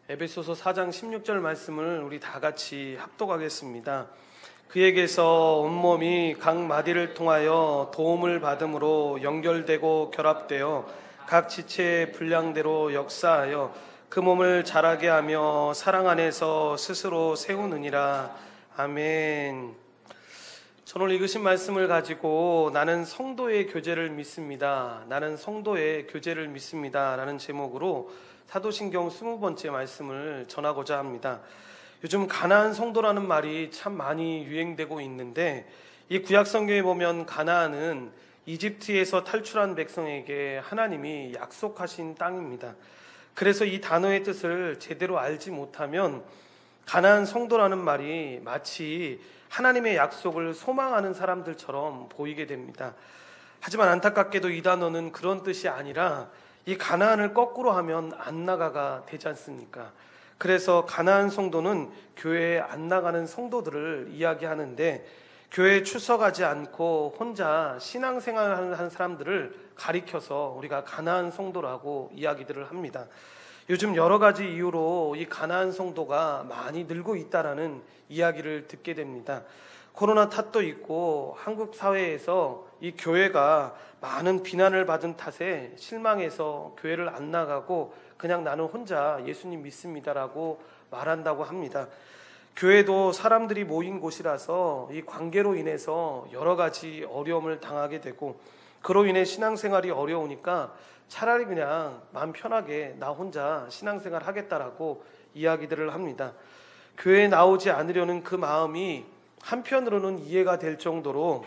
에베소서 4장 16절 말씀을 우리 다 같이 합독하겠습니다. 그에게서 온몸이 각 마디를 통하여 도움을 받음으로 연결되고 결합되어 각 지체의 분량대로 역사하여 그 몸을 자라게 하며 사랑 안에서 스스로 세우느니라. 아멘. 오늘 읽으신 말씀을 가지고 나는 성도의 교제를 믿습니다. 나는 성도의 교제를 믿습니다. 라는 제목으로 사도신경 20번째 말씀을 전하고자 합니다. 요즘 가나안 성도라는 말이 참 많이 유행되고 있는데, 이 구약성경에 보면 가나안은 이집트에서 탈출한 백성에게 하나님이 약속하신 땅입니다. 그래서 이 단어의 뜻을 제대로 알지 못하면 가나안 성도라는 말이 마치 하나님의 약속을 소망하는 사람들처럼 보이게 됩니다. 하지만 안타깝게도 이 단어는 그런 뜻이 아니라 이 가나안을 거꾸로 하면 안 나가가 되지 않습니까? 그래서 가나안 성도는 교회에 안 나가는 성도들을 이야기하는데, 교회에 출석하지 않고 혼자 신앙생활을 하는 사람들을 가리켜서 우리가 가나안 성도라고 이야기들을 합니다. 요즘 여러 가지 이유로 이 가나안 성도가 많이 늘고 있다라는 이야기를 듣게 됩니다. 코로나 탓도 있고 한국 사회에서 이 교회가 많은 비난을 받은 탓에 실망해서 교회를 안 나가고 그냥 나는 혼자 예수님 믿습니다라고 말한다고 합니다. 교회도 사람들이 모인 곳이라서 이 관계로 인해서 여러 가지 어려움을 당하게 되고, 그로 인해 신앙생활이 어려우니까 차라리 그냥 마음 편하게 나 혼자 신앙생활 하겠다라고 이야기들을 합니다. 교회에 나오지 않으려는 그 마음이 한편으로는 이해가 될 정도로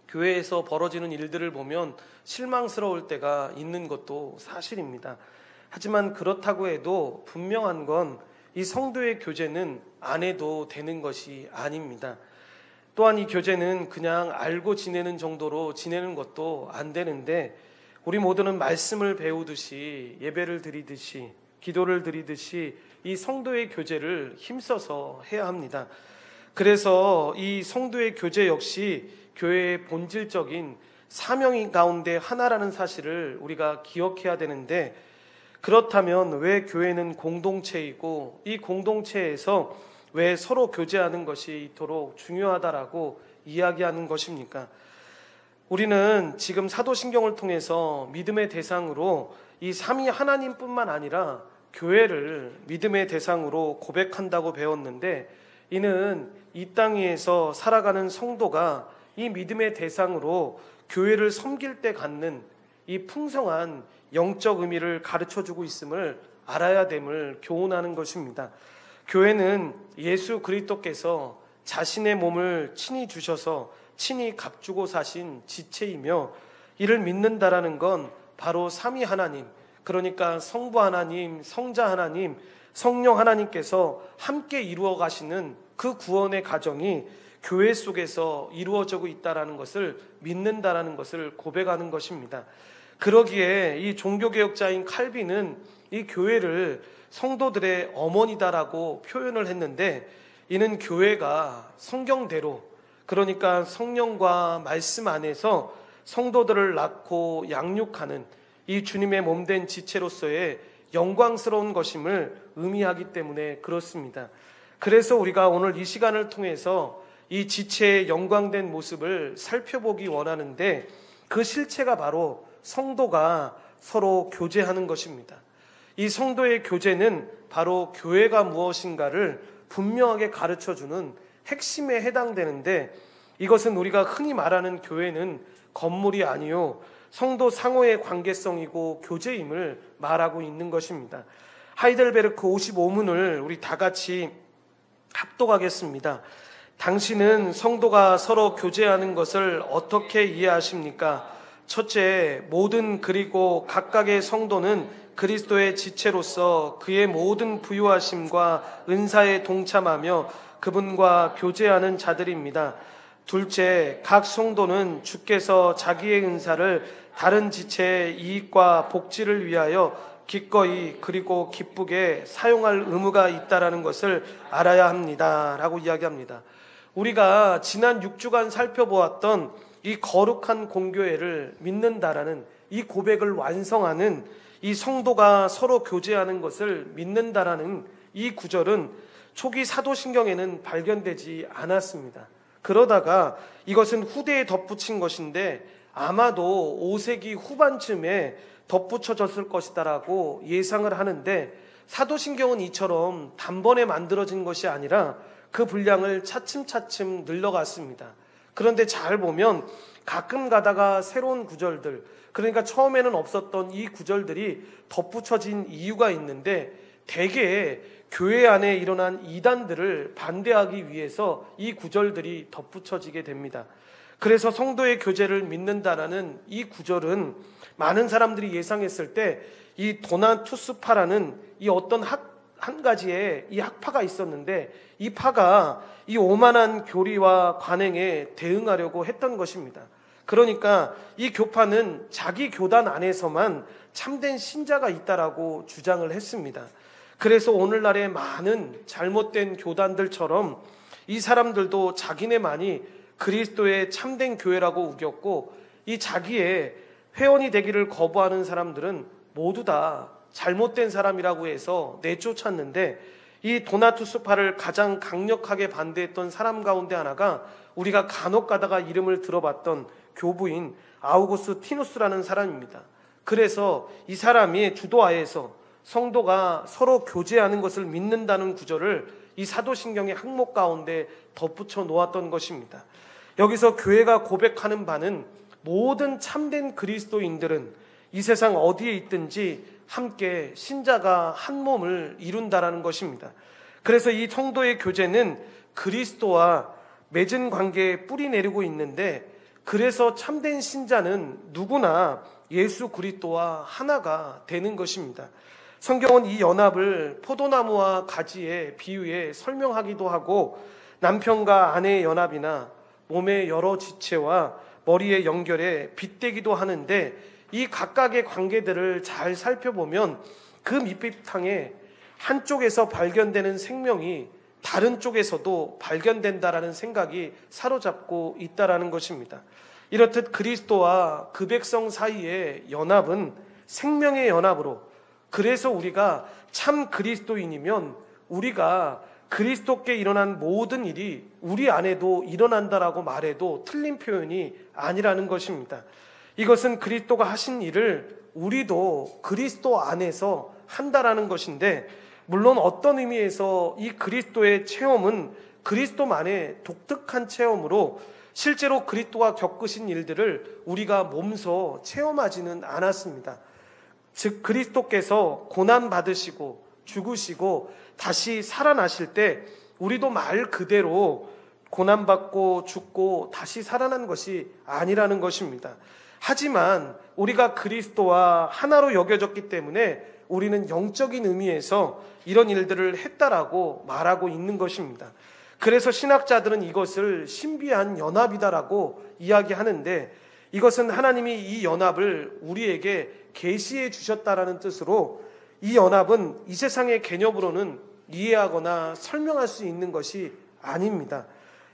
교회에서 벌어지는 일들을 보면 실망스러울 때가 있는 것도 사실입니다. 하지만 그렇다고 해도 분명한 건 이 성도의 교제는 안 해도 되는 것이 아닙니다. 또한 이 교제는 그냥 알고 지내는 정도로 지내는 것도 안 되는데, 우리 모두는 말씀을 배우듯이, 예배를 드리듯이, 기도를 드리듯이 이 성도의 교제를 힘써서 해야 합니다. 그래서 이 성도의 교제 역시 교회의 본질적인 사명 가운데 하나라는 사실을 우리가 기억해야 되는데, 그렇다면 왜 교회는 공동체이고 이 공동체에서 왜 서로 교제하는 것이 이토록 중요하다라고 이야기하는 것입니까? 우리는 지금 사도신경을 통해서 믿음의 대상으로 이 삼위 하나님뿐만 아니라 교회를 믿음의 대상으로 고백한다고 배웠는데, 이는 이 땅 위에서 살아가는 성도가 이 믿음의 대상으로 교회를 섬길 때 갖는 이 풍성한 영적 의미를 가르쳐주고 있음을 알아야 됨을 교훈하는 것입니다. 교회는 예수 그리스도께서 자신의 몸을 친히 주셔서 친히 값주고 사신 지체이며, 이를 믿는다라는 건 바로 삼위 하나님, 그러니까 성부 하나님, 성자 하나님, 성령 하나님께서 함께 이루어 가시는 그 구원의 과정이 교회 속에서 이루어지고 있다라는 것을 믿는다라는 것을 고백하는 것입니다. 그러기에 이 종교개혁자인 칼빈은 이 교회를 성도들의 어머니다라고 표현을 했는데, 이는 교회가 성경대로, 그러니까 성령과 말씀 안에서 성도들을 낳고 양육하는 이 주님의 몸된 지체로서의 영광스러운 것임을 의미하기 때문에 그렇습니다. 그래서 우리가 오늘 이 시간을 통해서 이 지체의 영광된 모습을 살펴보기 원하는데, 그 실체가 바로 성도가 서로 교제하는 것입니다. 이 성도의 교제는 바로 교회가 무엇인가를 분명하게 가르쳐주는 핵심에 해당되는데, 이것은 우리가 흔히 말하는 교회는 건물이 아니요 성도 상호의 관계성이고 교제임을 말하고 있는 것입니다. 하이델베르크 55문을 우리 다 같이 합독하겠습니다. 당신은 성도가 서로 교제하는 것을 어떻게 이해하십니까? 첫째, 모든 그리고 각각의 성도는 그리스도의 지체로서 그의 모든 부유하심과 은사에 동참하며 그분과 교제하는 자들입니다. 둘째, 각 성도는 주께서 자기의 은사를 다른 지체의 이익과 복지를 위하여 기꺼이 그리고 기쁘게 사용할 의무가 있다라는 것을 알아야 합니다 라고 이야기합니다. 우리가 지난 6주간 살펴보았던 이 거룩한 공교회를 믿는다라는 이 고백을 완성하는 이 성도가 서로 교제하는 것을 믿는다라는 이 구절은 초기 사도신경에는 발견되지 않았습니다. 그러다가 이것은 후대에 덧붙인 것인데 아마도 5세기 후반쯤에 덧붙여졌을 것이다라고 예상을 하는데, 사도신경은 이처럼 단번에 만들어진 것이 아니라 그 분량을 차츰차츰 늘려갔습니다. 그런데 잘 보면 가끔 가다가 새로운 구절들, 그러니까 처음에는 없었던 이 구절들이 덧붙여진 이유가 있는데, 대개 교회 안에 일어난 이단들을 반대하기 위해서 이 구절들이 덧붙여지게 됩니다. 그래서 성도의 교제를 믿는다라는 이 구절은 많은 사람들이 예상했을 때 이 도나투스파라는 이 어떤 한 가지의 이 학파가 있었는데, 이 파가 이 오만한 교리와 관행에 대응하려고 했던 것입니다. 그러니까 이 교파는 자기 교단 안에서만 참된 신자가 있다라고 주장을 했습니다. 그래서 오늘날의 많은 잘못된 교단들처럼 이 사람들도 자기네만이 그리스도의 참된 교회라고 우겼고, 이 자기의 회원이 되기를 거부하는 사람들은 모두 다 잘못된 사람이라고 해서 내쫓았는데, 이 도나투스파를 가장 강력하게 반대했던 사람 가운데 하나가 우리가 간혹 가다가 이름을 들어봤던 교부인 아우구스티누스라는 사람입니다. 그래서 이 사람이 주도하에서 성도가 서로 교제하는 것을 믿는다는 구절을 이 사도신경의 항목 가운데 덧붙여 놓았던 것입니다. 여기서 교회가 고백하는 바는 모든 참된 그리스도인들은 이 세상 어디에 있든지 함께 신자가 한 몸을 이룬다라는 것입니다. 그래서 이 성도의 교제는 그리스도와 맺은 관계에 뿌리 내리고 있는데, 그래서 참된 신자는 누구나 예수 그리스도와 하나가 되는 것입니다. 성경은 이 연합을 포도나무와 가지의 비유에 설명하기도 하고, 남편과 아내의 연합이나 몸의 여러 지체와 머리의 연결에 빗대기도 하는데, 이 각각의 관계들을 잘 살펴보면 그 밑바탕에 한쪽에서 발견되는 생명이 다른 쪽에서도 발견된다라는 생각이 사로잡고 있다라는 것입니다. 이렇듯 그리스도와 그 백성 사이의 연합은 생명의 연합으로, 그래서 우리가 참 그리스도인이면 우리가 그리스도께 일어난 모든 일이 우리 안에도 일어난다라고 말해도 틀린 표현이 아니라는 것입니다. 이것은 그리스도가 하신 일을 우리도 그리스도 안에서 한다라는 것인데, 물론 어떤 의미에서 이 그리스도의 체험은 그리스도만의 독특한 체험으로 실제로 그리스도가 겪으신 일들을 우리가 몸소 체험하지는 않았습니다. 즉 그리스도께서 고난받으시고 죽으시고 다시 살아나실 때 우리도 말 그대로 고난받고 죽고 다시 살아난 것이 아니라는 것입니다. 하지만 우리가 그리스도와 하나로 여겨졌기 때문에 우리는 영적인 의미에서 이런 일들을 했다라고 말하고 있는 것입니다. 그래서 신학자들은 이것을 신비한 연합이다라고 이야기하는데, 이것은 하나님이 이 연합을 우리에게 계시해 주셨다라는 뜻으로, 이 연합은 이 세상의 개념으로는 이해하거나 설명할 수 있는 것이 아닙니다.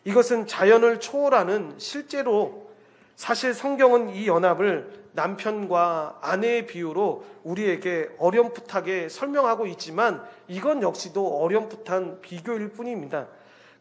이것은 자연을 초월하는, 실제로 사실 성경은 이 연합을 남편과 아내의 비유로 우리에게 어렴풋하게 설명하고 있지만, 이건 역시도 어렴풋한 비교일 뿐입니다.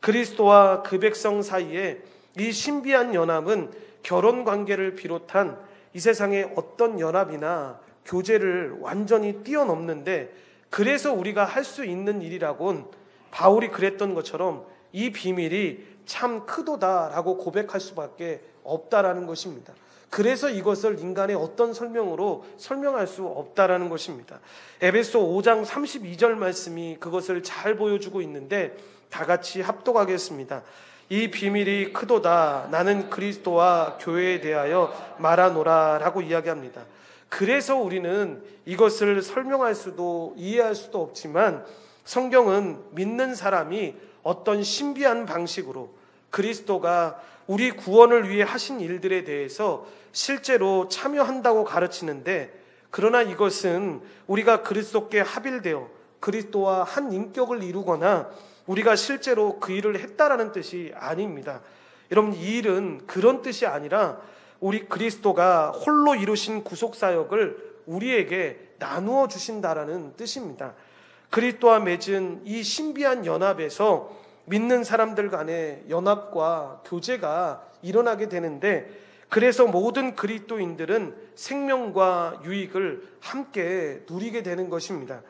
그리스도와 그 백성 사이에 이 신비한 연합은 결혼 관계를 비롯한 이 세상의 어떤 연합이나 교제를 완전히 뛰어넘는데, 그래서 우리가 할 수 있는 일이라곤 바울이 그랬던 것처럼 이 비밀이 참 크도다라고 고백할 수밖에 없다라는 것입니다. 그래서 이것을 인간의 어떤 설명으로 설명할 수 없다라는 것입니다. 에베소 5장 32절 말씀이 그것을 잘 보여주고 있는데, 다 같이 합독하겠습니다. 이 비밀이 크도다, 나는 그리스도와 교회에 대하여 말하노라 라고 이야기합니다. 그래서 우리는 이것을 설명할 수도 이해할 수도 없지만, 성경은 믿는 사람이 어떤 신비한 방식으로 그리스도가 우리 구원을 위해 하신 일들에 대해서 실제로 참여한다고 가르치는데, 그러나 이것은 우리가 그리스도께 합일되어 그리스도와 한 인격을 이루거나 우리가 실제로 그 일을 했다라는 뜻이 아닙니다. 여러분, 이 일은 그런 뜻이 아니라 우리 그리스도가 홀로 이루신 구속사역을 우리에게 나누어 주신다라는 뜻입니다. 그리스도와 맺은 이 신비한 연합에서 믿는 사람들 간의 연합과 교제가 일어나게 되는데, 그래서 모든 그리스도인들은 생명과 유익을 함께 누리게 되는 것입니다.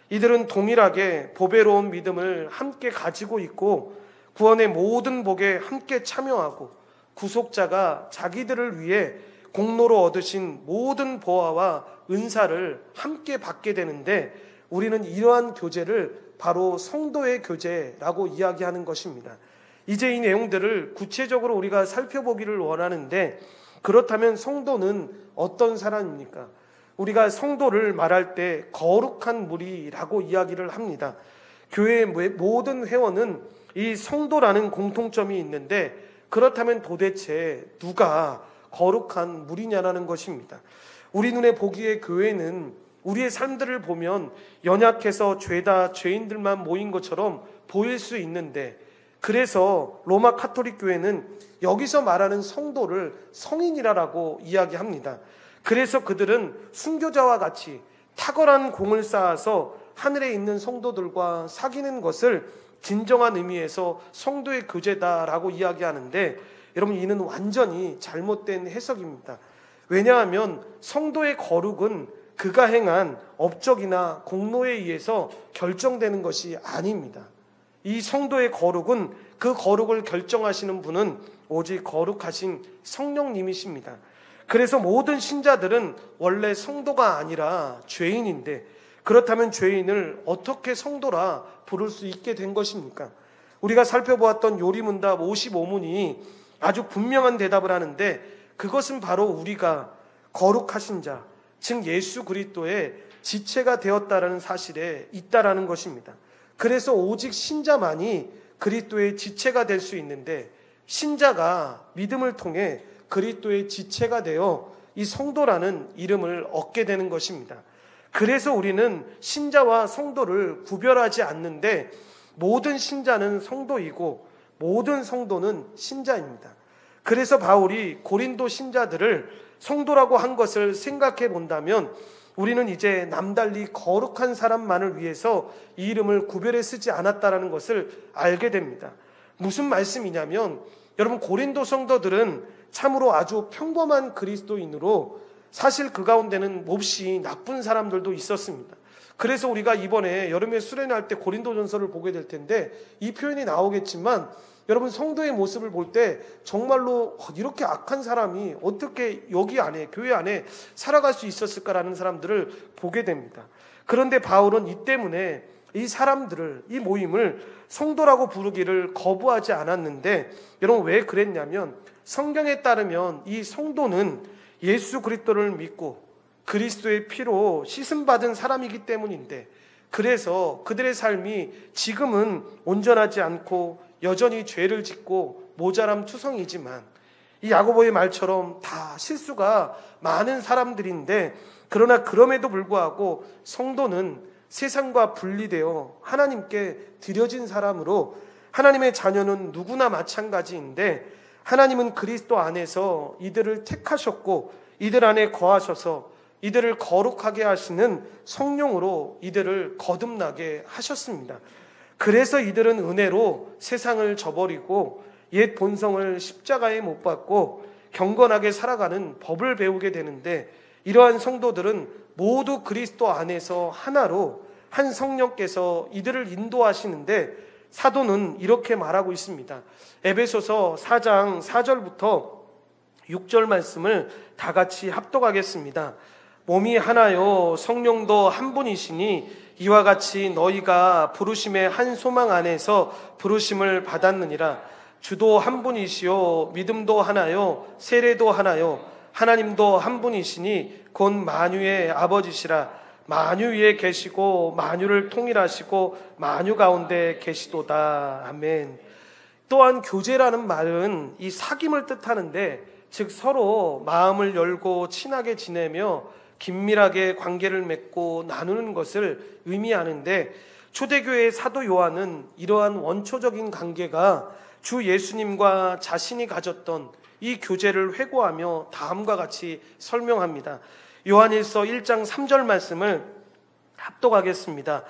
이들은 동일하게 보배로운 믿음을 함께 가지고 있고 구원의 모든 복에 함께 참여하고 구속자가 자기들을 위해 공로로 얻으신 모든 보화와 은사를 함께 받게 되는데, 우리는 이러한 교제를 바로 성도의 교제라고 이야기하는 것입니다. 이제 이 내용들을 구체적으로 우리가 살펴보기를 원하는데, 그렇다면 성도는 어떤 사람입니까? 우리가 성도를 말할 때 거룩한 무리라고 이야기를 합니다. 교회의 모든 회원은 이 성도라는 공통점이 있는데, 그렇다면 도대체 누가 거룩한 무리냐라는 것입니다. 우리 눈에 보기에 교회는 우리의 삶들을 보면 연약해서 죄다 죄인들만 모인 것처럼 보일 수 있는데, 그래서 로마 카톨릭 교회는 여기서 말하는 성도를 성인이라고 이야기합니다. 그래서 그들은 순교자와 같이 탁월한 공을 쌓아서 하늘에 있는 성도들과 사귀는 것을 진정한 의미에서 성도의 교제다라고 이야기하는데, 여러분, 이는 완전히 잘못된 해석입니다. 왜냐하면 성도의 거룩은 그가 행한 업적이나 공로에 의해서 결정되는 것이 아닙니다. 이 성도의 거룩은, 그 거룩을 결정하시는 분은 오직 거룩하신 성령님이십니다. 그래서 모든 신자들은 원래 성도가 아니라 죄인인데, 그렇다면 죄인을 어떻게 성도라 부를 수 있게 된 것입니까? 우리가 살펴보았던 요리문답 55문이 아주 분명한 대답을 하는데, 그것은 바로 우리가 거룩하신 자, 즉 예수 그리스도의 지체가 되었다라는 사실에 있다라는 것입니다. 그래서 오직 신자만이 그리스도의 지체가 될 수 있는데, 신자가 믿음을 통해 그리스도의 지체가 되어 이 성도라는 이름을 얻게 되는 것입니다. 그래서 우리는 신자와 성도를 구별하지 않는데, 모든 신자는 성도이고 모든 성도는 신자입니다. 그래서 바울이 고린도 신자들을 성도라고 한 것을 생각해 본다면, 우리는 이제 남달리 거룩한 사람만을 위해서 이 이름을 구별해 쓰지 않았다는 것을 알게 됩니다. 무슨 말씀이냐면, 여러분, 고린도 성도들은 참으로 아주 평범한 그리스도인으로 사실 그 가운데는 몹시 나쁜 사람들도 있었습니다. 그래서 우리가 이번에 여름에 수련할 때 고린도전서를 보게 될 텐데 이 표현이 나오겠지만, 여러분, 성도의 모습을 볼 때 정말로 이렇게 악한 사람이 어떻게 여기 안에, 교회 안에 살아갈 수 있었을까라는 사람들을 보게 됩니다. 그런데 바울은 이 때문에 이 사람들을, 이 모임을 성도라고 부르기를 거부하지 않았는데, 여러분, 왜 그랬냐면 성경에 따르면 이 성도는 예수 그리스도를 믿고 그리스도의 피로 씻음받은 사람이기 때문인데, 그래서 그들의 삶이 지금은 온전하지 않고 여전히 죄를 짓고 모자람 투성이지만, 이 야고보의 말처럼 다 실수가 많은 사람들인데, 그러나 그럼에도 불구하고 성도는 세상과 분리되어 하나님께 드려진 사람으로, 하나님의 자녀는 누구나 마찬가지인데, 하나님은 그리스도 안에서 이들을 택하셨고 이들 안에 거하셔서 이들을 거룩하게 하시는 성령으로 이들을 거듭나게 하셨습니다. 그래서 이들은 은혜로 세상을 저버리고 옛 본성을 십자가에 못 박고 경건하게 살아가는 법을 배우게 되는데, 이러한 성도들은 모두 그리스도 안에서 하나로 한 성령께서 이들을 인도하시는데, 사도는 이렇게 말하고 있습니다. 에베소서 4장 4절부터 6절 말씀을 다 같이 합독하겠습니다. 몸이 하나요 성령도 한 분이시니 이와 같이 너희가 부르심의 한 소망 안에서 부르심을 받았느니라. 주도 한 분이시요 믿음도 하나요 세례도 하나요 하나님도 한 분이시니 곧 만유의 아버지시라. 만유 위에 계시고 만유를 통일하시고 만유 가운데 계시도다. 아멘. 또한 교제라는 말은 이 사귐을 뜻하는데, 즉 서로 마음을 열고 친하게 지내며 긴밀하게 관계를 맺고 나누는 것을 의미하는데, 초대교회의 사도 요한은 이러한 원초적인 관계가 주 예수님과 자신이 가졌던 이 교제를 회고하며 다음과 같이 설명합니다. 요한일서 1장 3절 말씀을 합독하겠습니다.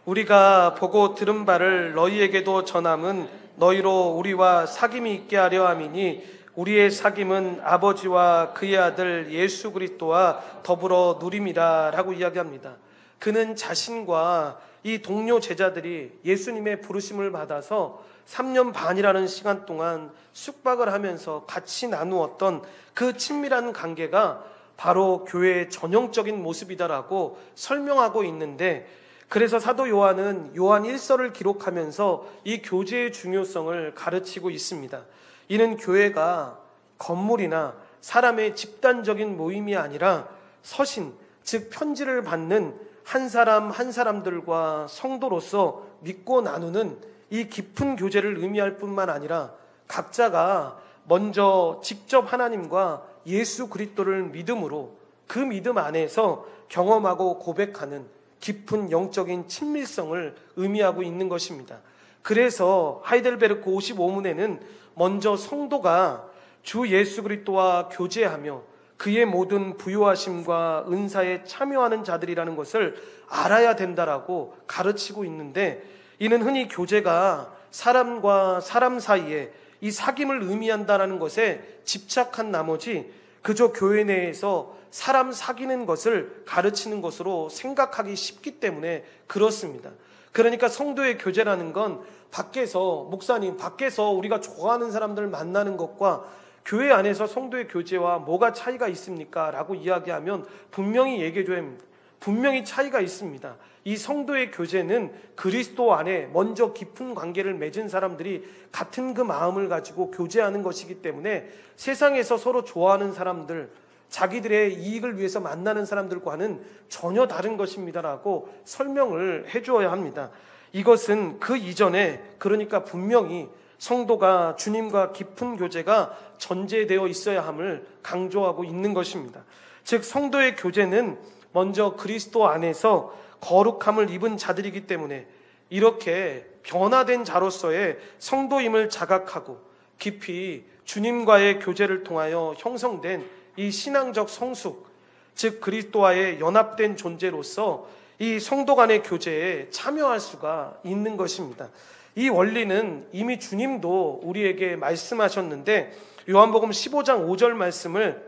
우리가 보고 들은 바를 너희에게도 전함은 너희로 우리와 사귐이 있게 하려 함이니 우리의 사귐은 아버지와 그의 아들 예수 그리스도와 더불어 누림이라 라고 이야기합니다. 그는 자신과 이 동료 제자들이 예수님의 부르심을 받아서 3년 반이라는 시간 동안 숙박을 하면서 같이 나누었던 그 친밀한 관계가 바로 교회의 전형적인 모습이다라고 설명하고 있는데, 그래서 사도 요한은 요한 1서를 기록하면서 이 교제의 중요성을 가르치고 있습니다. 이는 교회가 건물이나 사람의 집단적인 모임이 아니라 서신, 즉 편지를 받는 한 사람 한 사람들과 성도로서 믿고 나누는 이 깊은 교제를 의미할 뿐만 아니라 각자가 먼저 직접 하나님과 예수 그리스도를 믿음으로 그 믿음 안에서 경험하고 고백하는 깊은 영적인 친밀성을 의미하고 있는 것입니다. 그래서 하이델베르크 55문에는 먼저 성도가 주 예수 그리스도와 교제하며 그의 모든 부요하심과 은사에 참여하는 자들이라는 것을 알아야 된다라고 가르치고 있는데, 이는 흔히 교제가 사람과 사람 사이에 이 사귐을 의미한다는 것에 집착한 나머지 그저 교회 내에서 사람 사귀는 것을 가르치는 것으로 생각하기 쉽기 때문에 그렇습니다. 그러니까 성도의 교제라는 건 밖에서, 목사님, 밖에서 우리가 좋아하는 사람들 만나는 것과 교회 안에서 성도의 교제와 뭐가 차이가 있습니까? 라고 이야기하면 분명히 얘기해줘야 합니다. 분명히 차이가 있습니다. 이 성도의 교제는 그리스도 안에 먼저 깊은 관계를 맺은 사람들이 같은 그 마음을 가지고 교제하는 것이기 때문에 세상에서 서로 좋아하는 사람들, 자기들의 이익을 위해서 만나는 사람들과는 전혀 다른 것입니다라고 설명을 해주어야 합니다. 이것은 그 이전에, 그러니까 분명히 성도가 주님과 깊은 교제가 전제되어 있어야 함을 강조하고 있는 것입니다. 즉 성도의 교제는 먼저 그리스도 안에서 거룩함을 입은 자들이기 때문에 이렇게 변화된 자로서의 성도임을 자각하고 깊이 주님과의 교제를 통하여 형성된 이 신앙적 성숙, 즉 그리스도와의 연합된 존재로서 이 성도 간의 교제에 참여할 수가 있는 것입니다. 이 원리는 이미 주님도 우리에게 말씀하셨는데, 요한복음 15장 5절 말씀을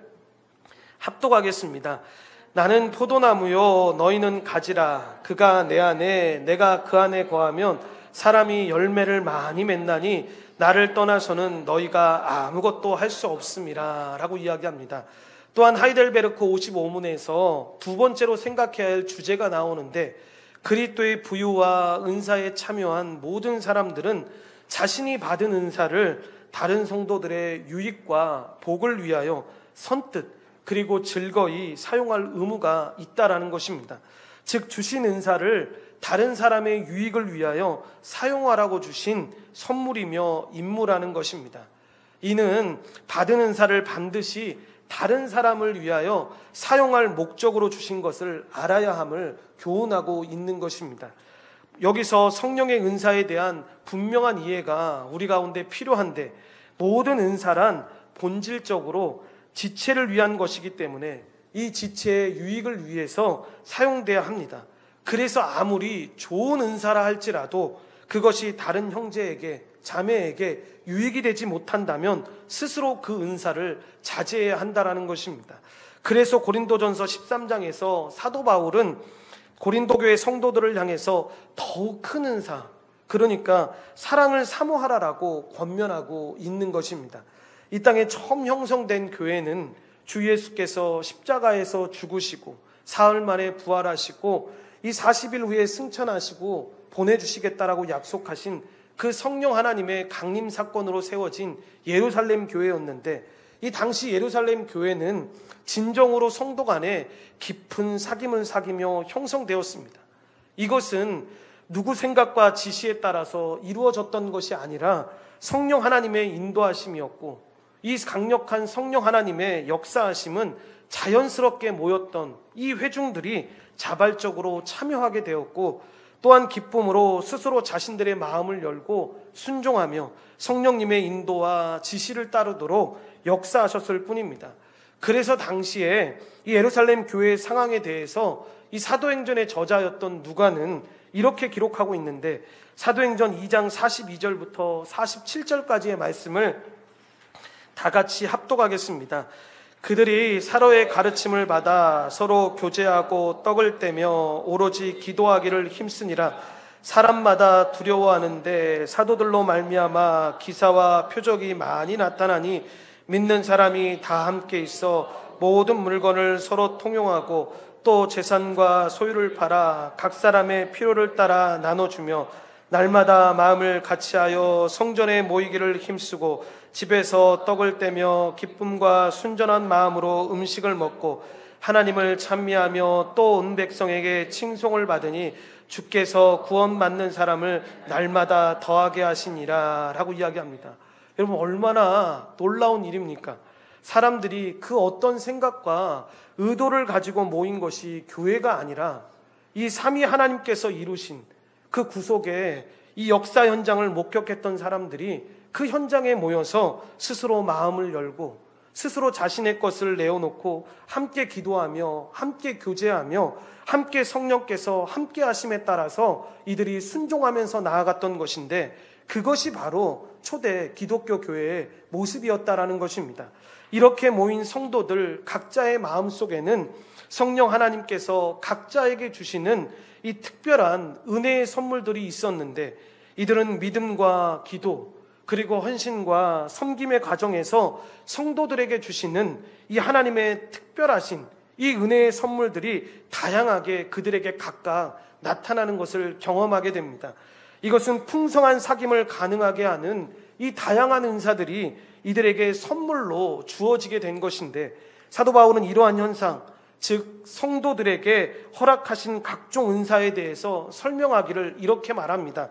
합독하겠습니다. 나는 포도나무요 너희는 가지라. 그가 내 안에 내가 그 안에 거하면 사람이 열매를 많이 맺나니 나를 떠나서는 너희가 아무것도 할 수 없음이라 라고 이야기합니다. 또한 하이델베르크 55문에서 두 번째로 생각해야 할 주제가 나오는데, 그리스도의 부유와 은사에 참여한 모든 사람들은 자신이 받은 은사를 다른 성도들의 유익과 복을 위하여 선뜻 그리고 즐거이 사용할 의무가 있다라는 것입니다. 즉 주신 은사를 다른 사람의 유익을 위하여 사용하라고 주신 선물이며 임무라는 것입니다. 이는 받은 은사를 반드시 다른 사람을 위하여 사용할 목적으로 주신 것을 알아야 함을 교훈하고 있는 것입니다. 여기서 성령의 은사에 대한 분명한 이해가 우리 가운데 필요한데, 모든 은사란 본질적으로 지체를 위한 것이기 때문에 이 지체의 유익을 위해서 사용돼야 합니다. 그래서 아무리 좋은 은사라 할지라도 그것이 다른 형제에게, 자매에게 유익이 되지 못한다면 스스로 그 은사를 자제해야 한다라는 것입니다. 그래서 고린도전서 13장에서 사도 바울은 고린도 교회 성도들을 향해서 더욱 큰 은사, 그러니까 사랑을 사모하라라고 권면하고 있는 것입니다. 이 땅에 처음 형성된 교회는 주 예수께서 십자가에서 죽으시고 사흘 만에 부활하시고 이 40일 후에 승천하시고 보내주시겠다라고 약속하신 그 성령 하나님의 강림 사건으로 세워진 예루살렘 교회였는데, 이 당시 예루살렘 교회는 진정으로 성도 간에 깊은 사귐을 사귀며 형성되었습니다. 이것은 누구 생각과 지시에 따라서 이루어졌던 것이 아니라 성령 하나님의 인도하심이었고, 이 강력한 성령 하나님의 역사하심은 자연스럽게 모였던 이 회중들이 자발적으로 참여하게 되었고, 또한 기쁨으로 스스로 자신들의 마음을 열고 순종하며 성령님의 인도와 지시를 따르도록 역사하셨을 뿐입니다. 그래서 당시에 이 예루살렘 교회의 상황에 대해서 이 사도행전의 저자였던 누가는 이렇게 기록하고 있는데, 사도행전 2장 42절부터 47절까지의 말씀을 다 같이 합독하겠습니다. 그들이 사로의 가르침을 받아 서로 교제하고 떡을 떼며 오로지 기도하기를 힘쓰니라. 사람마다 두려워하는데 사도들로 말미암아 기사와 표적이 많이 나타나니 믿는 사람이 다 함께 있어 모든 물건을 서로 통용하고 또 재산과 소유를 팔아 각 사람의 필요를 따라 나눠주며 날마다 마음을 같이하여 성전에 모이기를 힘쓰고 집에서 떡을 떼며 기쁨과 순전한 마음으로 음식을 먹고 하나님을 찬미하며 또 온 백성에게 칭송을 받으니 주께서 구원 받는 사람을 날마다 더하게 하시니라 라고 이야기합니다. 여러분, 얼마나 놀라운 일입니까? 사람들이 그 어떤 생각과 의도를 가지고 모인 것이 교회가 아니라 이 삼위 하나님께서 이루신 그 구속의 이 역사 현장을 목격했던 사람들이 그 현장에 모여서 스스로 마음을 열고 스스로 자신의 것을 내어놓고 함께 기도하며 함께 교제하며 함께 성령께서 함께 하심에 따라서 이들이 순종하면서 나아갔던 것인데, 그것이 바로 초대 기독교 교회의 모습이었다라는 것입니다. 이렇게 모인 성도들 각자의 마음속에는 성령 하나님께서 각자에게 주시는 이 특별한 은혜의 선물들이 있었는데, 이들은 믿음과 기도 그리고 헌신과 섬김의 과정에서 성도들에게 주시는 이 하나님의 특별하신 이 은혜의 선물들이 다양하게 그들에게 각각 나타나는 것을 경험하게 됩니다. 이것은 풍성한 사귐을 가능하게 하는 이 다양한 은사들이 이들에게 선물로 주어지게 된 것인데, 사도 바울은 이러한 현상, 즉 성도들에게 허락하신 각종 은사에 대해서 설명하기를 이렇게 말합니다.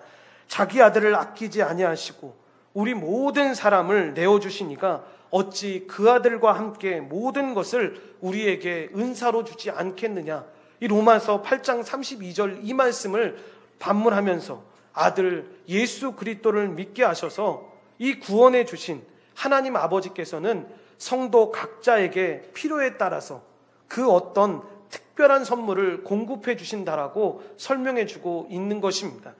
자기 아들을 아끼지 아니하시고 우리 모든 사람을 내어주시니가 어찌 그 아들과 함께 모든 것을 우리에게 은사로 주지 않겠느냐. 이 로마서 8장 32절 이 말씀을 반문하면서 아들 예수 그리스도를 믿게 하셔서 이 구원해 주신 하나님 아버지께서는 성도 각자에게 필요에 따라서 그 어떤 특별한 선물을 공급해 주신다라고 설명해 주고 있는 것입니다.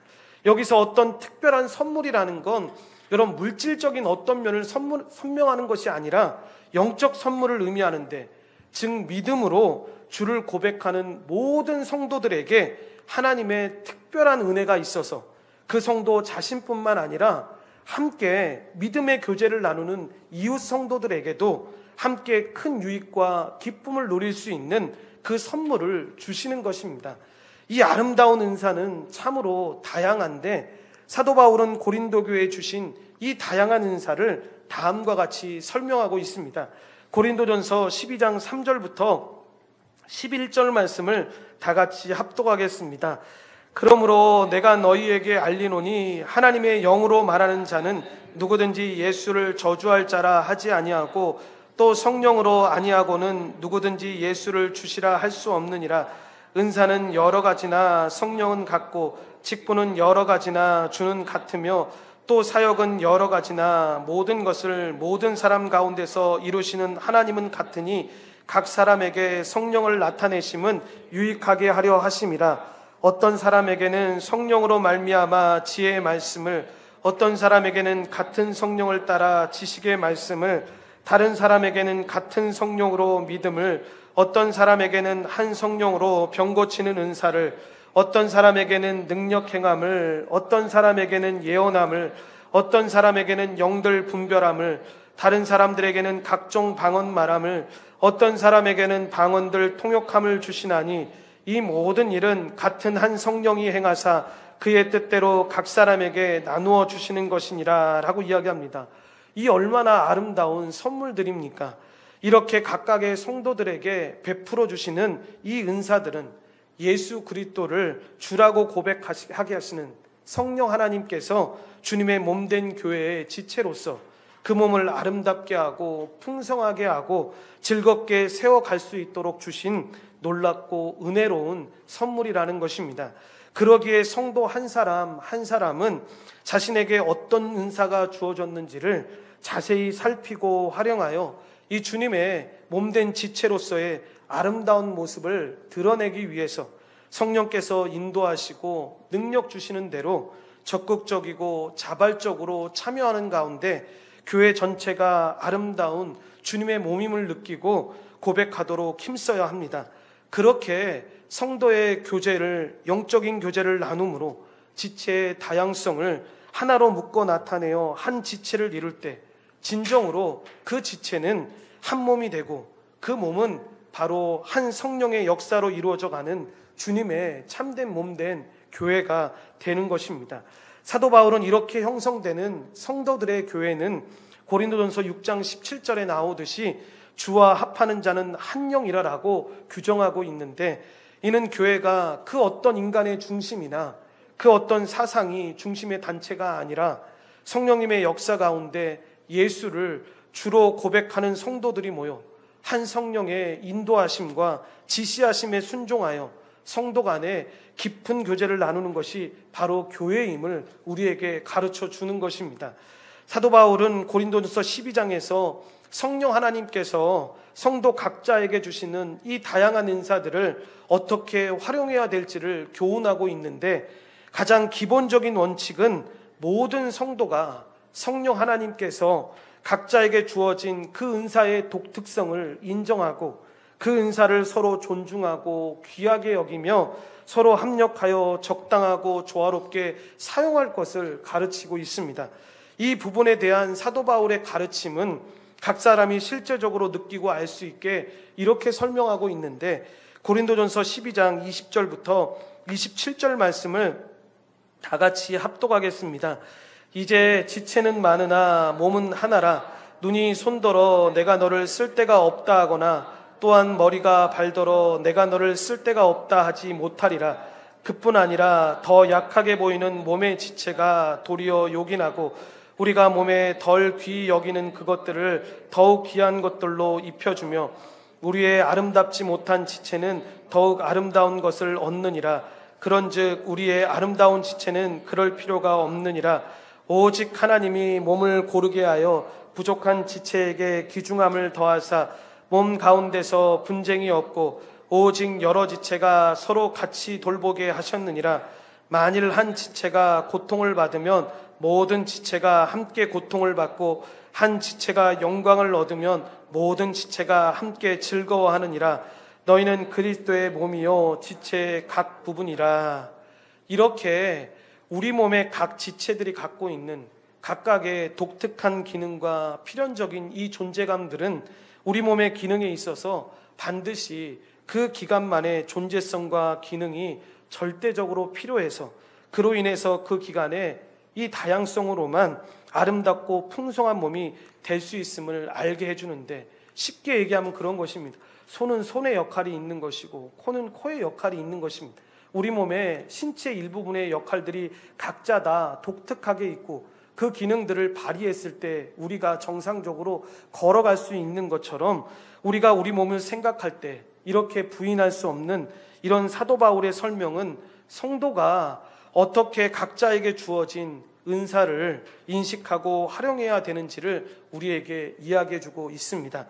여기서 어떤 특별한 선물이라는 건 여러분 물질적인 어떤 면을 선명하는 것이 아니라 영적 선물을 의미하는데, 즉 믿음으로 주를 고백하는 모든 성도들에게 하나님의 특별한 은혜가 있어서 그 성도 자신뿐만 아니라 함께 믿음의 교제를 나누는 이웃 성도들에게도 함께 큰 유익과 기쁨을 누릴 수 있는 그 선물을 주시는 것입니다. 이 아름다운 은사는 참으로 다양한데, 사도 바울은 고린도 교회에 주신 이 다양한 은사를 다음과 같이 설명하고 있습니다. 고린도전서 12장 3절부터 11절 말씀을 다 같이 합독하겠습니다. 그러므로 내가 너희에게 알리노니 하나님의 영으로 말하는 자는 누구든지 예수를 저주할 자라 하지 아니하고 또 성령으로 아니하고는 누구든지 예수를 주시라 할 수 없느니라. 은사는 여러 가지나 성령은 같고 직분은 여러 가지나 주는 같으며 또 사역은 여러 가지나 모든 것을 모든 사람 가운데서 이루시는 하나님은 같으니 각 사람에게 성령을 나타내심은 유익하게 하려 하심이라. 어떤 사람에게는 성령으로 말미암아 지혜의 말씀을, 어떤 사람에게는 같은 성령을 따라 지식의 말씀을, 다른 사람에게는 같은 성령으로 믿음을, 어떤 사람에게는 한 성령으로 병 고치는 은사를, 어떤 사람에게는 능력 행함을, 어떤 사람에게는 예언함을, 어떤 사람에게는 영들 분별함을, 다른 사람들에게는 각종 방언 말함을, 어떤 사람에게는 방언들 통역함을 주시나니 이 모든 일은 같은 한 성령이 행하사 그의 뜻대로 각 사람에게 나누어 주시는 것이니라 라고 이야기합니다. 이 얼마나 아름다운 선물들입니까? 이렇게 각각의 성도들에게 베풀어 주시는 이 은사들은 예수 그리스도를 주라고 고백하게 하시는 성령 하나님께서 주님의 몸된 교회의 지체로서 그 몸을 아름답게 하고 풍성하게 하고 즐겁게 세워갈 수 있도록 주신 놀랍고 은혜로운 선물이라는 것입니다. 그러기에 성도 한 사람 한 사람은 자신에게 어떤 은사가 주어졌는지를 자세히 살피고 활용하여 이 주님의 몸된 지체로서의 아름다운 모습을 드러내기 위해서 성령께서 인도하시고 능력 주시는 대로 적극적이고 자발적으로 참여하는 가운데 교회 전체가 아름다운 주님의 몸임을 느끼고 고백하도록 힘써야 합니다. 그렇게 성도의 교제를, 영적인 교제를 나눔으로 지체의 다양성을 하나로 묶어 나타내어 한 지체를 이룰 때 진정으로 그 지체는 한 몸이 되고 그 몸은 바로 한 성령의 역사로 이루어져 가는 주님의 참된 몸된 교회가 되는 것입니다. 사도 바울은 이렇게 형성되는 성도들의 교회는 고린도전서 6장 17절에 나오듯이 주와 합하는 자는 한 영이라라고 규정하고 있는데, 이는 교회가 그 어떤 인간의 중심이나 그 어떤 사상이 중심의 단체가 아니라 성령님의 역사 가운데 예수를 주로 고백하는 성도들이 모여 한 성령의 인도하심과 지시하심에 순종하여 성도 간에 깊은 교제를 나누는 것이 바로 교회임을 우리에게 가르쳐 주는 것입니다. 사도 바울은 고린도전서 12장에서 성령 하나님께서 성도 각자에게 주시는 이 다양한 은사들을 어떻게 활용해야 될지를 교훈하고 있는데, 가장 기본적인 원칙은 모든 성도가 성령 하나님께서 각자에게 주어진 그 은사의 독특성을 인정하고 그 은사를 서로 존중하고 귀하게 여기며 서로 합력하여 적당하고 조화롭게 사용할 것을 가르치고 있습니다. 이 부분에 대한 사도 바울의 가르침은 각 사람이 실제적으로 느끼고 알 수 있게 이렇게 설명하고 있는데, 고린도전서 12장 20절부터 27절 말씀을 다 같이 합독하겠습니다. 이제 지체는 많으나 몸은 하나라. 눈이 손더러 내가 너를 쓸 데가 없다 하거나 또한 머리가 발더러 내가 너를 쓸 데가 없다 하지 못하리라. 그뿐 아니라 더 약하게 보이는 몸의 지체가 도리어 요긴하고 우리가 몸에 덜 귀히 여기는 그것들을 더욱 귀한 것들로 입혀주며 우리의 아름답지 못한 지체는 더욱 아름다운 것을 얻느니라. 그런즉 우리의 아름다운 지체는 그럴 필요가 없느니라. 오직 하나님이 몸을 고르게 하여 부족한 지체에게 귀중함을 더하사 몸 가운데서 분쟁이 없고 오직 여러 지체가 서로 같이 돌보게 하셨느니라. 만일 한 지체가 고통을 받으면 모든 지체가 함께 고통을 받고 한 지체가 영광을 얻으면 모든 지체가 함께 즐거워하느니라. 너희는 그리스도의 몸이요 지체의 각 부분이라. 이렇게 우리 몸의 각 지체들이 갖고 있는 각각의 독특한 기능과 필연적인 이 존재감들은 우리 몸의 기능에 있어서 반드시 그 기간만의 존재성과 기능이 절대적으로 필요해서 그로 인해서 그 기간에 이 다양성으로만 아름답고 풍성한 몸이 될 수 있음을 알게 해주는데, 쉽게 얘기하면 그런 것입니다. 손은 손의 역할이 있는 것이고 코는 코의 역할이 있는 것입니다. 우리 몸의 신체 일부분의 역할들이 각자 다 독특하게 있고 그 기능들을 발휘했을 때 우리가 정상적으로 걸어갈 수 있는 것처럼 우리가 우리 몸을 생각할 때 이렇게 부인할 수 없는 이런 사도 바울의 설명은 성도가 어떻게 각자에게 주어진 은사를 인식하고 활용해야 되는지를 우리에게 이야기해주고 있습니다.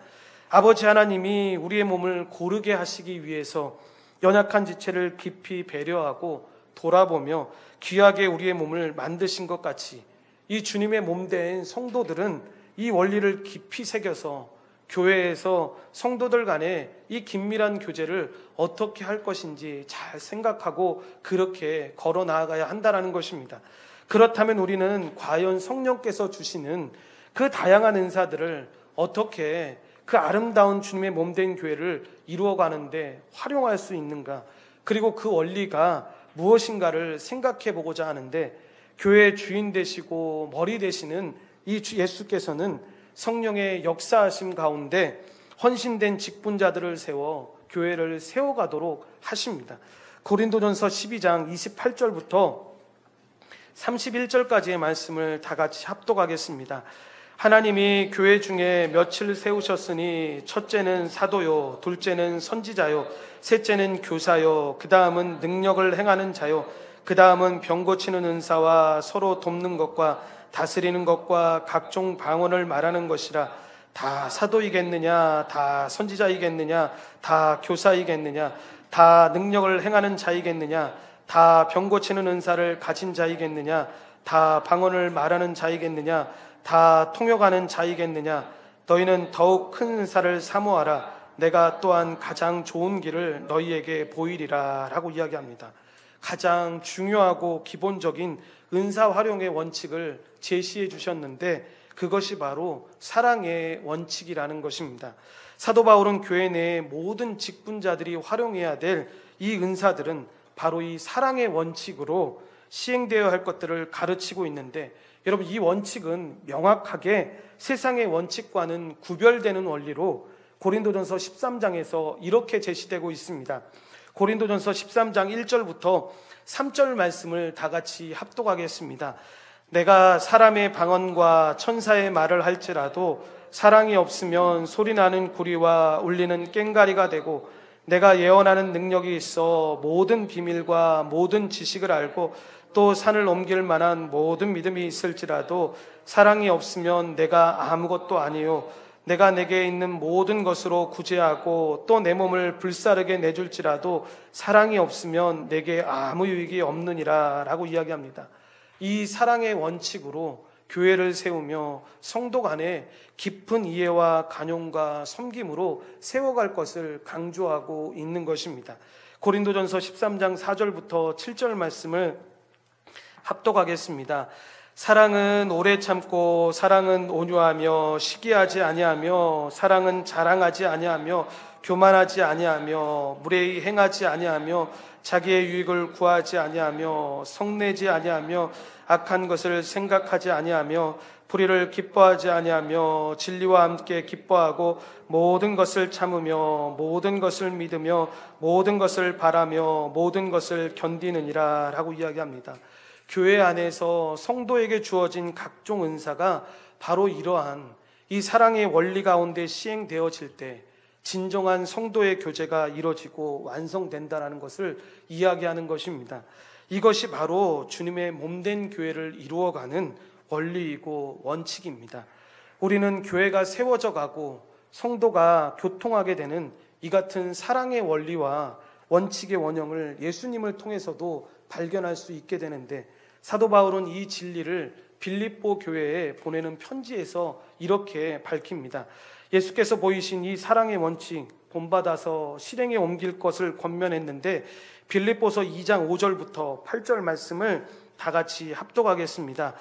아버지 하나님이 우리의 몸을 고르게 하시기 위해서 연약한 지체를 깊이 배려하고 돌아보며 귀하게 우리의 몸을 만드신 것 같이 이 주님의 몸된 성도들은 이 원리를 깊이 새겨서 교회에서 성도들 간에 이 긴밀한 교제를 어떻게 할 것인지 잘 생각하고 그렇게 걸어 나아가야 한다는 것입니다. 그렇다면 우리는 과연 성령께서 주시는 그 다양한 은사들을 어떻게 그 아름다운 주님의 몸된 교회를 이루어가는데 활용할 수 있는가, 그리고 그 원리가 무엇인가를 생각해 보고자 하는데, 교회의 주인 되시고 머리 되시는 이 예수께서는 성령의 역사하심 가운데 헌신된 직분자들을 세워 교회를 세워가도록 하십니다. 고린도전서 12장 28절부터 31절까지의 말씀을 다 같이 합독하겠습니다. 하나님이 교회 중에 몇을 세우셨으니 첫째는 사도요, 둘째는 선지자요, 셋째는 교사요, 그 다음은 능력을 행하는 자요, 그 다음은 병 고치는 은사와 서로 돕는 것과 다스리는 것과 각종 방언을 말하는 것이라. 다 사도이겠느냐, 다 선지자이겠느냐, 다 교사이겠느냐, 다 능력을 행하는 자이겠느냐, 다 병 고치는 은사를 가진 자이겠느냐, 다 방언을 말하는 자이겠느냐, 다 통역하는 자이겠느냐. 너희는 더욱 큰 은사를 사모하라. 내가 또한 가장 좋은 길을 너희에게 보이리라 라고 이야기합니다. 가장 중요하고 기본적인 은사 활용의 원칙을 제시해 주셨는데, 그것이 바로 사랑의 원칙이라는 것입니다. 사도 바울은 교회 내의 모든 직분자들이 활용해야 될 이 은사들은 바로 이 사랑의 원칙으로 시행되어야 할 것들을 가르치고 있는데, 여러분, 이 원칙은 명확하게 세상의 원칙과는 구별되는 원리로 고린도전서 13장에서 이렇게 제시되고 있습니다. 고린도전서 13장 1절부터 3절 말씀을 다 같이 합독하겠습니다. 내가 사람의 방언과 천사의 말을 할지라도 사랑이 없으면 소리나는 구리와 울리는 꽹가리가 되고, 내가 예언하는 능력이 있어 모든 비밀과 모든 지식을 알고 또 산을 옮길 만한 모든 믿음이 있을지라도 사랑이 없으면 내가 아무것도 아니요, 내가 내게 있는 모든 것으로 구제하고 또 내 몸을 불사르게 내줄지라도 사랑이 없으면 내게 아무 유익이 없느니라 라고 이야기합니다. 이 사랑의 원칙으로 교회를 세우며 성도 간에 깊은 이해와 간용과 섬김으로 세워갈 것을 강조하고 있는 것입니다. 고린도전서 13장 4절부터 7절 말씀을 합독하겠습니다. 사랑은 오래 참고 사랑은 온유하며 시기하지 아니하며 사랑은 자랑하지 아니하며 교만하지 아니하며 무례히 행하지 아니하며 자기의 유익을 구하지 아니하며 성내지 아니하며 악한 것을 생각하지 아니하며 불의를 기뻐하지 아니하며 진리와 함께 기뻐하고 모든 것을 참으며 모든 것을 믿으며 모든 것을 바라며 모든 것을 견디느니라 라고 이야기합니다. 교회 안에서 성도에게 주어진 각종 은사가 바로 이러한 이 사랑의 원리 가운데 시행되어질 때 진정한 성도의 교제가 이루어지고 완성된다는 것을 이야기하는 것입니다. 이것이 바로 주님의 몸된 교회를 이루어가는 원리이고 원칙입니다. 우리는 교회가 세워져 가고 성도가 교통하게 되는 이 같은 사랑의 원리와 원칙의 원형을 예수님을 통해서도 발견할 수 있게 되는데, 사도 바울은 이 진리를 빌립보 교회에 보내는 편지에서 이렇게 밝힙니다. 예수께서 보이신 이 사랑의 원칙 본받아서 실행에 옮길 것을 권면했는데, 빌립보서 2장 5절부터 8절 말씀을 다 같이 합독하겠습니다.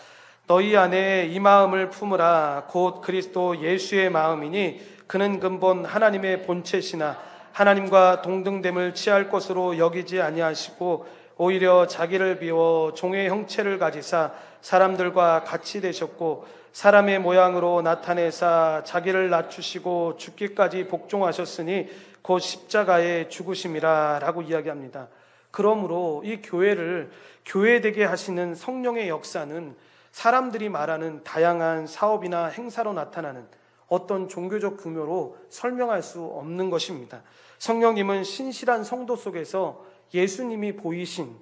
너희 안에 이 마음을 품으라. 곧 그리스도 예수의 마음이니 그는 근본 하나님의 본체시나 하나님과 동등됨을 취할 것으로 여기지 아니하시고 오히려 자기를 비워 종의 형체를 가지사 사람들과 같이 되셨고 사람의 모양으로 나타내사 자기를 낮추시고 죽기까지 복종하셨으니 곧 십자가에 죽으심이라 라고 이야기합니다. 그러므로 이 교회를 교회되게 하시는 성령의 역사는 사람들이 말하는 다양한 사업이나 행사로 나타나는 어떤 종교적 규모로 설명할 수 없는 것입니다. 성령님은 신실한 성도 속에서 예수님이 보이신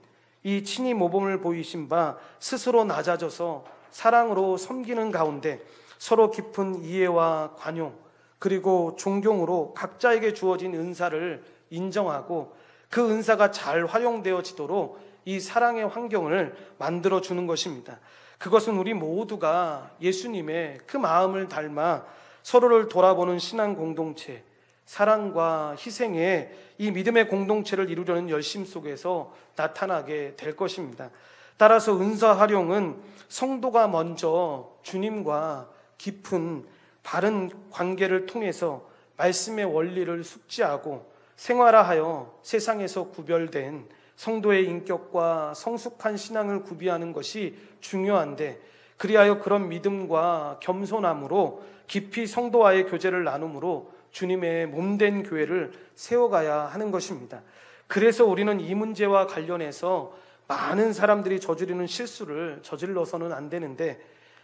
이 친히 모범을 보이신 바 스스로 낮아져서 사랑으로 섬기는 가운데 서로 깊은 이해와 관용 그리고 존경으로 각자에게 주어진 은사를 인정하고 그 은사가 잘 활용되어지도록 이 사랑의 환경을 만들어주는 것입니다. 그것은 우리 모두가 예수님의 그 마음을 닮아 서로를 돌아보는 신앙 공동체, 사랑과 희생의 이 믿음의 공동체를 이루려는 열심 속에서 나타나게 될 것입니다. 따라서 은사 활용은 성도가 먼저 주님과 깊은 바른 관계를 통해서 말씀의 원리를 숙지하고 생활화하여 세상에서 구별된 성도의 인격과 성숙한 신앙을 구비하는 것이 중요한데, 그리하여 그런 믿음과 겸손함으로 깊이 성도와의 교제를 나눔으로 주님의 몸된 교회를 세워가야 하는 것입니다. 그래서 우리는 이 문제와 관련해서 많은 사람들이 저지르는 실수를 저질러서는 안 되는데,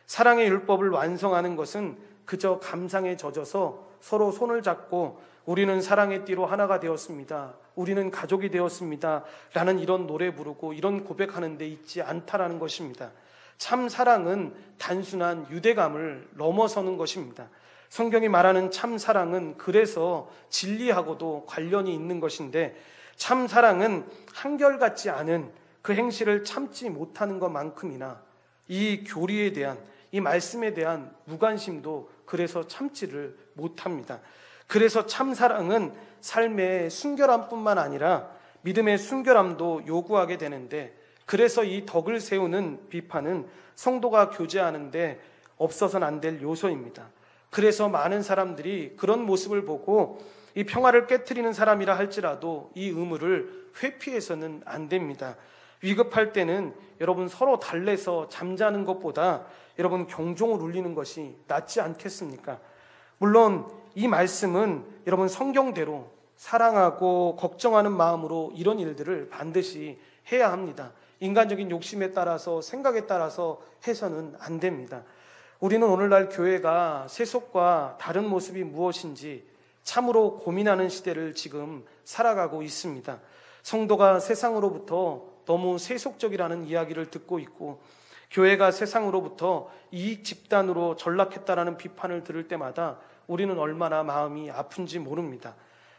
사랑의 율법을 완성하는 것은 그저 감상에 젖어서 서로 손을 잡고 우리는 사랑의 띠로 하나가 되었습니다, 우리는 가족이 되었습니다 라는 이런 노래 부르고 이런 고백하는 데 있지 않다라는 것입니다. 참 사랑은 단순한 유대감을 넘어서는 것입니다. 성경이 말하는 참 사랑은 그래서 진리하고도 관련이 있는 것인데, 참 사랑은 한결같지 않은 그 행실을 참지 못하는 것만큼이나 이 교리에 대한, 이 말씀에 대한 무관심도 그래서 참지를 못합니다. 그래서 참 사랑은 삶의 순결함뿐만 아니라 믿음의 순결함도 요구하게 되는데, 그래서 이 덕을 세우는 비판은 성도가 교제하는데 없어서는 안 될 요소입니다. 그래서 많은 사람들이 그런 모습을 보고 이 평화를 깨트리는 사람이라 할지라도 이 의무를 회피해서는 안 됩니다. 위급할 때는 여러분 서로 달래서 잠자는 것보다 여러분 경종을 울리는 것이 낫지 않겠습니까? 물론 이 말씀은 여러분 성경대로 사랑하고 걱정하는 마음으로 이런 일들을 반드시 해야 합니다. 인간적인 욕심에 따라서, 생각에 따라서 해서는 안 됩니다. 우리는 오늘날 교회가 세속과 다른 모습이 무엇인지 참으로 고민하는 시대를 지금 살아가고 있습니다. 성도가 세상으로부터 너무 세속적이라는 이야기를 듣고 있고, 교회가 세상으로부터 이익 집단으로 전락했다라는 비판을 들을 때마다 우리는 얼마나 마음이 아픈지 모릅니다.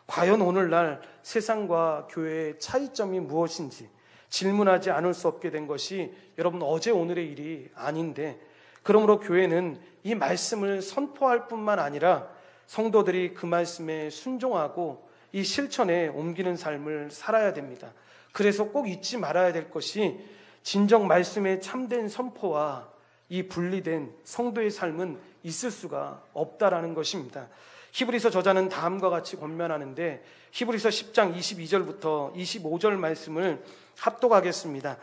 과연 오늘날 세상과 교회의 차이점이 무엇인지 질문하지 않을 수 없게 된 것이 여러분 어제 오늘의 일이 아닌데, 그러므로 교회는 이 말씀을 선포할 뿐만 아니라 성도들이 그 말씀에 순종하고 이 실천에 옮기는 삶을 살아야 됩니다. 그래서 꼭 잊지 말아야 될 것이, 진정 말씀의 참된 선포와 이 분리된 성도의 삶은 있을 수가 없다라는 것입니다. 히브리서 저자는 다음과 같이 권면하는데, 히브리서 10장 22절부터 25절 말씀을 합독하겠습니다.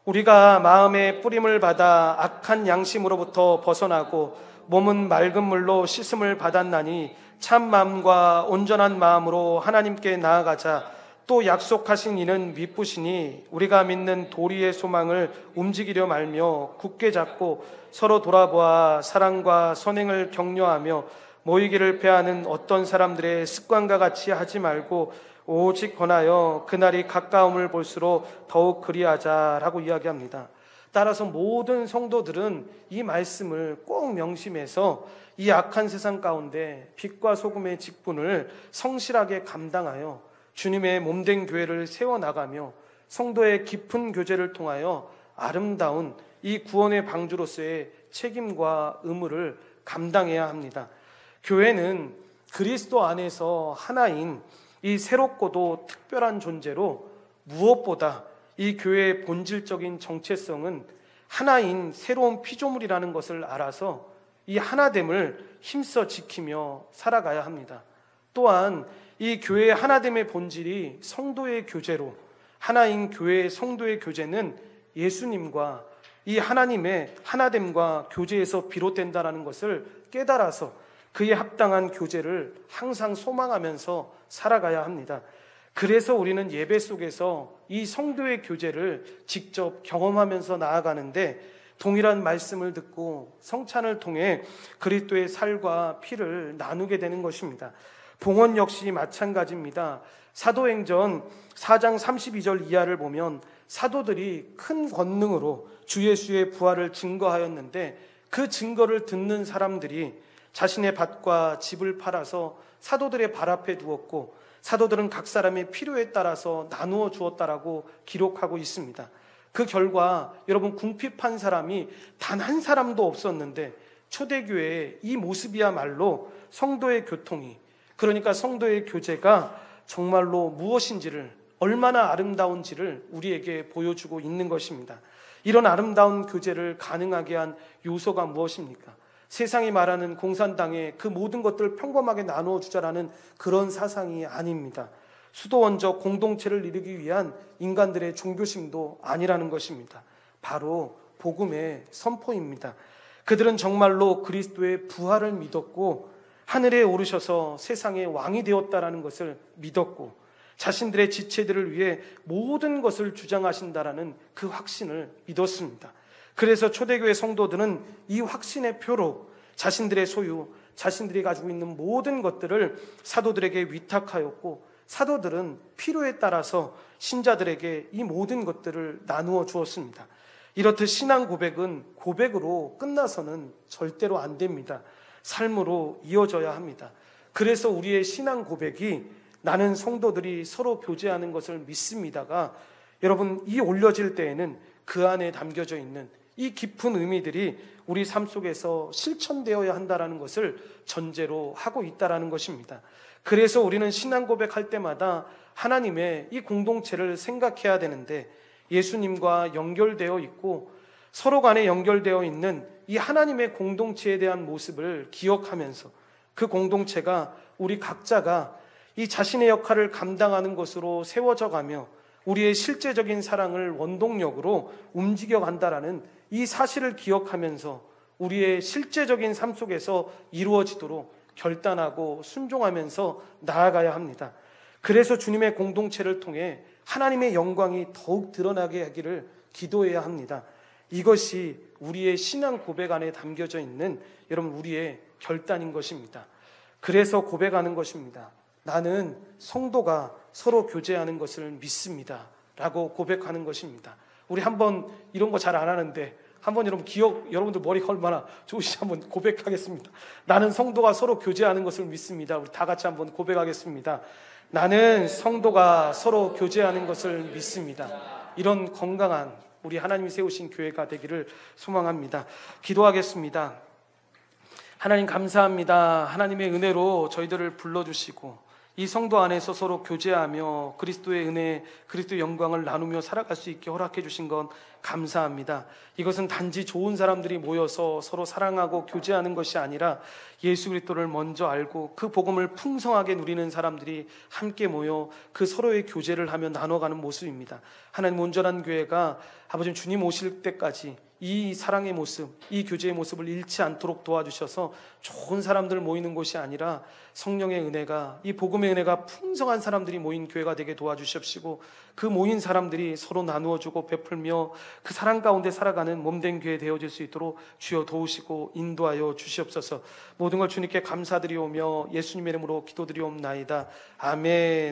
우리가 마음의 뿌림을 받아 악한 양심으로부터 벗어나고 몸은 맑은 물로 씻음을 받았나니 참 마음과 온전한 마음으로 하나님께 나아가자. 또 약속하신 이는 미쁘시니 우리가 믿는 도리의 소망을 움직이려 말며 굳게 잡고 서로 돌아보아 사랑과 선행을 격려하며 모이기를 패하는 어떤 사람들의 습관과 같이 하지 말고 오직 권하여 그날이 가까움을 볼수록 더욱 그리하자라고 이야기합니다. 따라서 모든 성도들은 이 말씀을 꼭 명심해서 이 악한 세상 가운데 빛과 소금의 직분을 성실하게 감당하여 주님의 몸된 교회를 세워나가며 성도의 깊은 교제를 통하여 아름다운 이 구원의 방주로서의 책임과 의무를 감당해야 합니다. 교회는 그리스도 안에서 하나인 이 새롭고도 특별한 존재로, 무엇보다 이 교회의 본질적인 정체성은 하나인 새로운 피조물이라는 것을 알아서 이 하나됨을 힘써 지키며 살아가야 합니다. 또한 이 교회의 하나됨의 본질이 성도의 교제로, 하나인 교회의 성도의 교제는 예수님과 이 하나님의 하나됨과 교제에서 비롯된다는 것을 깨달아서 그에 합당한 교제를 항상 소망하면서 살아가야 합니다. 그래서 우리는 예배 속에서 이 성도의 교제를 직접 경험하면서 나아가는데, 동일한 말씀을 듣고 성찬을 통해 그리스도의 살과 피를 나누게 되는 것입니다. 봉헌 역시 마찬가지입니다. 사도행전 4장 32절 이하를 보면 사도들이 큰 권능으로 주 예수의 부활을 증거하였는데, 그 증거를 듣는 사람들이 자신의 밭과 집을 팔아서 사도들의 발 앞에 두었고, 사도들은 각 사람의 필요에 따라서 나누어 주었다라고 기록하고 있습니다. 그 결과 여러분, 궁핍한 사람이 단 한 사람도 없었는데, 초대교회의 이 모습이야말로 성도의 교통이, 그러니까 성도의 교제가 정말로 무엇인지를, 얼마나 아름다운지를 우리에게 보여주고 있는 것입니다. 이런 아름다운 교제를 가능하게 한 요소가 무엇입니까? 세상이 말하는 공산당의 그 모든 것들을 평범하게 나누어 주자라는 그런 사상이 아닙니다. 수도원적 공동체를 이루기 위한 인간들의 종교심도 아니라는 것입니다. 바로 복음의 선포입니다. 그들은 정말로 그리스도의 부활을 믿었고, 하늘에 오르셔서 세상의 왕이 되었다라는 것을 믿었고, 자신들의 지체들을 위해 모든 것을 주장하신다라는 그 확신을 믿었습니다. 그래서 초대교회 성도들은 이 확신의 표로 자신들의 소유, 자신들이 가지고 있는 모든 것들을 사도들에게 위탁하였고, 사도들은 필요에 따라서 신자들에게 이 모든 것들을 나누어 주었습니다. 이렇듯 신앙 고백은 고백으로 끝나서는 절대로 안 됩니다. 삶으로 이어져야 합니다. 그래서 우리의 신앙 고백이 나는 성도들이 서로 교제하는 것을 믿습니다가 여러분 이 올려질 때에는 그 안에 담겨져 있는 이 깊은 의미들이 우리 삶 속에서 실천되어야 한다는 것을 전제로 하고 있다는 것입니다. 그래서 우리는 신앙 고백할 때마다 하나님의 이 공동체를 생각해야 되는데 예수님과 연결되어 있고 서로 간에 연결되어 있는 이 하나님의 공동체에 대한 모습을 기억하면서 그 공동체가 우리 각자가 이 자신의 역할을 감당하는 것으로 세워져 가며 우리의 실제적인 사랑을 원동력으로 움직여 간다라는 이 사실을 기억하면서 우리의 실제적인 삶 속에서 이루어지도록 결단하고 순종하면서 나아가야 합니다. 그래서 주님의 공동체를 통해 하나님의 영광이 더욱 드러나게 하기를 기도해야 합니다. 이것이 우리의 신앙 고백 안에 담겨져 있는 여러분 우리의 결단인 것입니다. 그래서 고백하는 것입니다. 나는 성도가 서로 교제하는 것을 믿습니다 라고 고백하는 것입니다. 우리 한번 이런 거 잘 안 하는데 한번 여러분 여러분들 머리가 얼마나 좋으시지 한번 고백하겠습니다. 나는 성도가 서로 교제하는 것을 믿습니다. 우리 다 같이 한번 고백하겠습니다. 나는 성도가 서로 교제하는 것을 믿습니다. 이런 건강한 우리 하나님이 세우신 교회가 되기를 소망합니다. 기도하겠습니다. 하나님 감사합니다. 하나님의 은혜로 저희들을 불러주시고 이 성도 안에서 서로 교제하며 그리스도의 은혜, 그리스도의 영광을 나누며 살아갈 수 있게 허락해 주신 건 감사합니다. 이것은 단지 좋은 사람들이 모여서 서로 사랑하고 교제하는 것이 아니라 예수 그리스도를 먼저 알고 그 복음을 풍성하게 누리는 사람들이 함께 모여 그 서로의 교제를 하며 나눠가는 모습입니다. 하나님 온전한 교회가 아버지 주님 오실 때까지 이 사랑의 모습, 이 교제의 모습을 잃지 않도록 도와주셔서 좋은 사람들 모이는 곳이 아니라 성령의 은혜가, 이 복음의 은혜가 풍성한 사람들이 모인 교회가 되게 도와주십시고 그 모인 사람들이 서로 나누어주고 베풀며 그 사랑 가운데 살아가는 몸된 교회 되어질 수 있도록 주여 도우시고 인도하여 주시옵소서. 모든 걸 주님께 감사드리오며 예수님의 이름으로 기도드리옵나이다. 아멘.